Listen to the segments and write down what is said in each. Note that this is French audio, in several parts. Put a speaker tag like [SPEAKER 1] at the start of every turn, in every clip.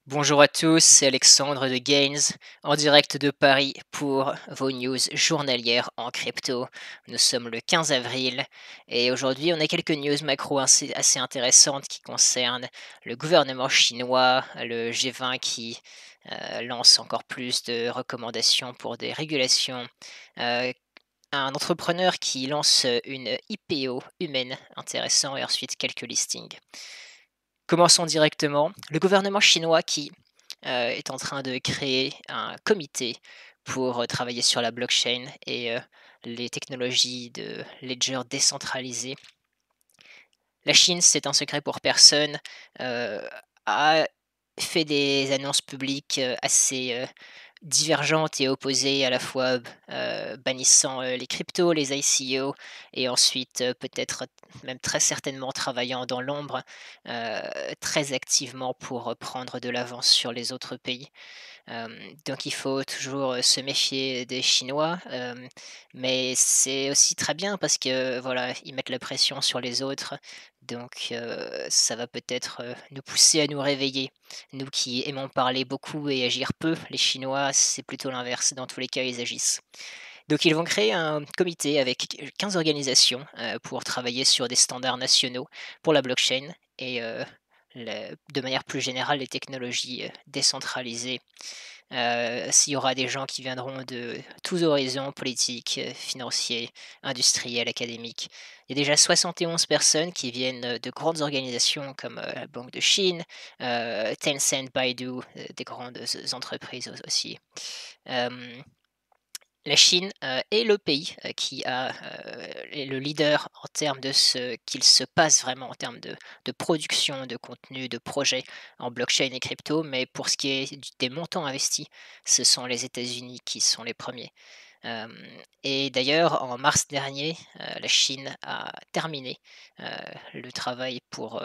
[SPEAKER 1] Bonjour à tous, c'est Alexandre de Gaines en direct de Paris pour vos news journalières en crypto. Nous sommes le 15 avril et aujourd'hui on a quelques news macro assez intéressantes qui concernent le gouvernement chinois, le G20 qui lance encore plus de recommandations pour des régulations, euh, un entrepreneur qui lance une IPO humaine intéressant et ensuite quelques listings. Commençons directement. Le gouvernement chinois qui est en train de créer un comité pour travailler sur la blockchain et les technologies de ledger décentralisé. La Chine, c'est un secret pour personne, a fait des annonces publiques assez divergentes et opposées, à la fois bannissant les cryptos, les ICO, et ensuite peut-être même très certainement travaillant dans l'ombre très activement pour prendre de l'avance sur les autres pays. Donc il faut toujours, se méfier des Chinois, mais c'est aussi très bien parce que, voilà, ils mettent la pression sur les autres, donc ça va peut-être, nous pousser à nous réveiller. Nous qui aimons parler beaucoup et agir peu, les Chinois, c'est plutôt l'inverse, dans tous les cas, ils agissent. Donc ils vont créer un comité avec 15 organisations, pour travailler sur des standards nationaux pour la blockchain et de manière plus générale, les technologies, décentralisées. S'il y aura des gens qui viendront de tous horizons, politiques, financiers, industriels, académiques. Il y a déjà 71 personnes qui viennent, de grandes organisations comme, la Banque de Chine, Tencent, Baidu, des grandes entreprises aussi. Hem La Chine, est le pays, qui est le leader en termes de ce qu'il se passe vraiment en termes de production, de contenu, de projets en blockchain et crypto, mais pour ce qui est des montants investis, ce sont les États-Unis qui sont les premiers. Et d'ailleurs en mars dernier, la Chine a terminé, heu, le travail pour,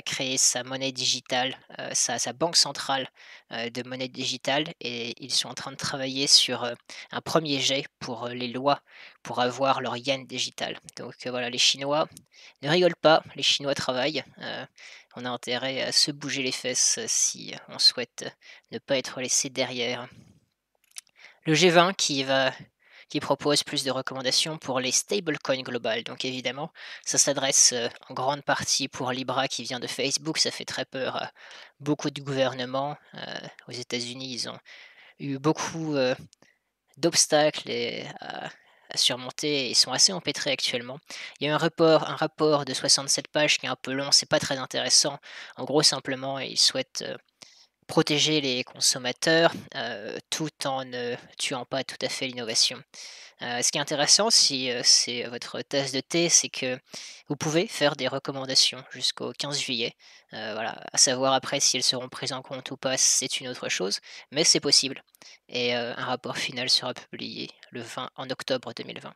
[SPEAKER 1] créer sa monnaie digitale, sa banque centrale, de monnaie digitale, et ils sont en train de travailler sur, un premier jet pour, les lois, pour avoir leur yuan digital. Donc, voilà, les Chinois ne rigolent pas, les Chinois travaillent, on a intérêt à se bouger les fesses, si on souhaite ne pas être laissé derrière. Le G20 qui propose plus de recommandations pour les stablecoins globales. Donc évidemment, ça s'adresse, en grande partie pour Libra qui vient de Facebook, ça fait très peur à beaucoup de gouvernements. Aux États-Unis, ils ont eu beaucoup, d'obstacles à surmonter et ils sont assez empêtrés actuellement. Il y a eu un rapport de 67 pages qui est un peu long, c'est pas très intéressant. En gros, simplement, ils souhaitent, protéger les consommateurs, tout en ne tuant pas tout à fait l'innovation. Ce qui est intéressant si, c'est votre tasse de thé, c'est que vous pouvez faire des recommandations jusqu'au 15 juillet. Voilà, à savoir après si elles seront prises en compte ou pas, c'est une autre chose, mais c'est possible et un rapport final sera publié le 20 en octobre 2020.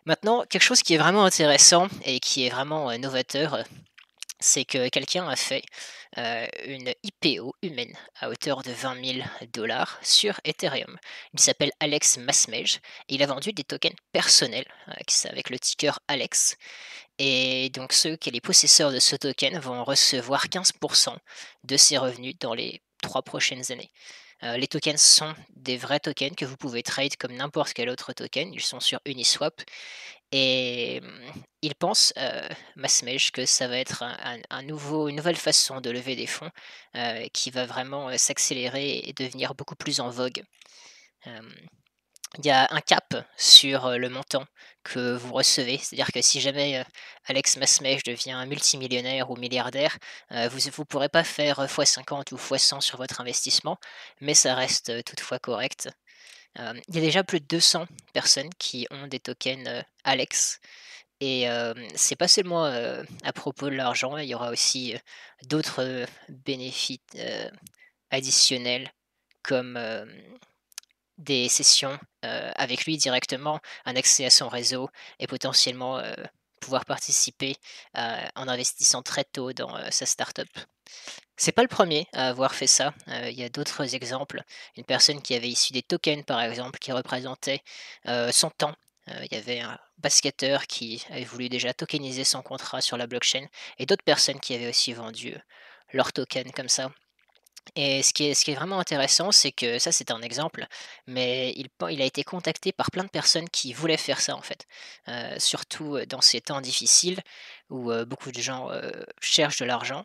[SPEAKER 1] Maintenant, quelque chose qui est vraiment intéressant et qui est vraiment, novateur, c'est que quelqu'un a fait, une IPO humaine à hauteur de 20 000 $ sur Ethereum. Il s'appelle Alex Masmej et il a vendu des tokens personnels, qui c'est avec le ticker ALEX, et donc ceux qui les possesseurs de ce token vont recevoir 15 de ses revenus dans les 3 prochaines années. Les tokens sont des vrais tokens que vous pouvez trade comme n'importe quel autre token, ils sont sur Uniswap et il pense, Masmej, que ça va être une nouvelle façon de lever des fonds, qui va vraiment, s'accélérer et devenir beaucoup plus en vogue. Hem, il y a un cap sur, le montant que vous recevez, c'est-à-dire que si jamais, Alex Masmej devient multimillionnaire ou milliardaire, vous pourrez pas faire, x50 ou x100 sur votre investissement, mais ça reste, toutefois correct. Il y a déjà plus de 200 personnes qui ont des tokens, Alex, et c'est pas seulement, à propos de l'argent, il y aura aussi, d'autres, bénéfices, additionnels comme, des sessions, avec lui directement, un accès à son réseau et potentiellement, pouvoir participer, en investissant très tôt dans, sa start-up. C'est pas le premier à avoir fait ça, il y a d'autres exemples. Une personne qui avait issu des tokens, par exemple, qui représentait, son temps. Il y avait un basketteur qui avait voulu déjà tokeniser son contrat sur la blockchain et d'autres personnes qui avaient aussi vendu, leurs tokens comme ça. Et ce qui est vraiment intéressant, c'est que ça, c'est un exemple, mais il a été contacté par plein de personnes qui voulaient faire ça, en fait. Surtout, dans ces temps difficiles où, beaucoup de gens, cherchent de l'argent.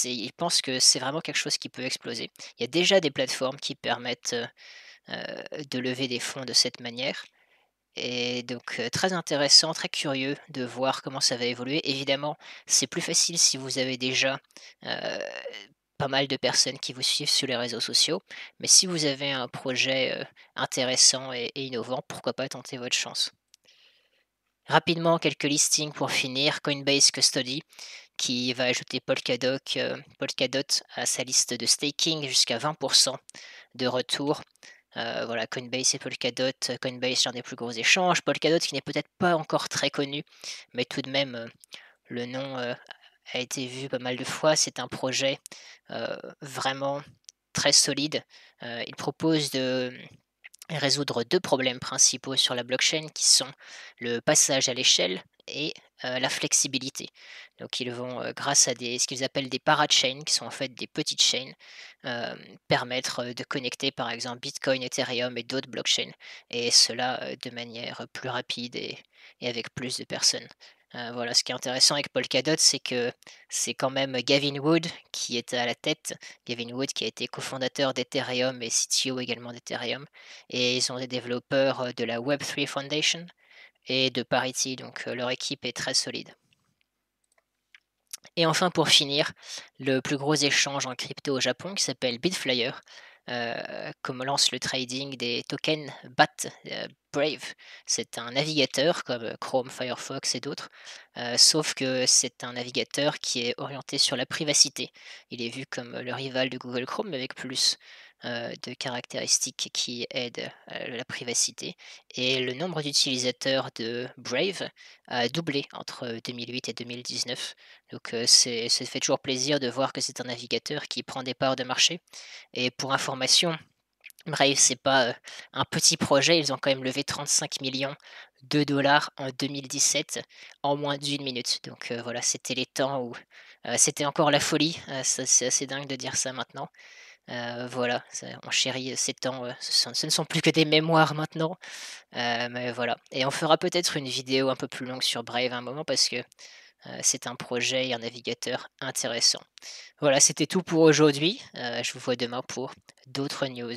[SPEAKER 1] Il pense que c'est vraiment quelque chose qui peut exploser. Il y a déjà des plateformes qui permettent, de lever des fonds de cette manière et donc très intéressant, très curieux de voir comment ça va évoluer. Évidemment, c'est plus facile si vous avez déjà, heu, pas mal de personnes qui vous suivent sur les réseaux sociaux, mais si vous avez un projet, intéressant et innovant, pourquoi pas tenter votre chance? Rapidement, quelques listings pour finir. Coinbase Custody qui va ajouter Polkadot à sa liste de staking jusqu'à 20 de retour. Voilà, Coinbase et Polkadot. Coinbase, c'est un des plus gros échanges. Polkadot qui n'est peut-être pas encore très connu, mais tout de même, le nom, a été vu pas mal de fois. C'est un projet, vraiment très solide. Il propose de résoudre 2 problèmes principaux sur la blockchain qui sont le passage à l'échelle et la flexibilité. Donc ils vont, grâce à ce qu'ils appellent des parachains, qui sont en fait des petites chaînes, permettre, de connecter par exemple Bitcoin, Ethereum et d'autres blockchains et cela, de manière plus rapide et avec plus de personnes. Voilà, ce qui est intéressant avec Polkadot, c'est que c'est quand même Gavin Wood qui est à la tête. Gavin Wood qui a été cofondateur d'Ethereum et CTO également d'Ethereum et ils sont des développeurs, de la Web3 Foundation et de Parity, donc leur équipe est très solide. Et enfin pour finir, le plus gros échange en crypto au Japon qui s'appelle Bitflyer, commence le trading des tokens BAT, Brave. C'est un navigateur comme, Chrome, Firefox et d'autres, sauf que c'est un navigateur qui est orienté sur la privacité. Il est vu comme le rival de Google Chrome, mais avec plus, de caractéristiques qui aident, la privacité et le nombre d'utilisateurs de Brave a doublé entre 2008 et 2019. Donc ça fait toujours plaisir de voir que c'est un navigateur qui prend des parts de marché et pour information, Brave, c'est pas, un petit projet, ils ont quand même levé 35 millions de dollars en 2017 en moins d'1 minute. Donc voilà, c'était les temps où, c'était encore la folie, ça c'est assez dingue de dire ça maintenant. Voilà, on chérit ces temps, ce ne sont plus que des mémoires maintenant, mais voilà et on fera peut-être une vidéo un peu plus longue sur Brave à un moment parce que, c'est un projet et un navigateur intéressant. Voilà, c'était tout pour aujourd'hui, je vous vois demain pour d'autres news.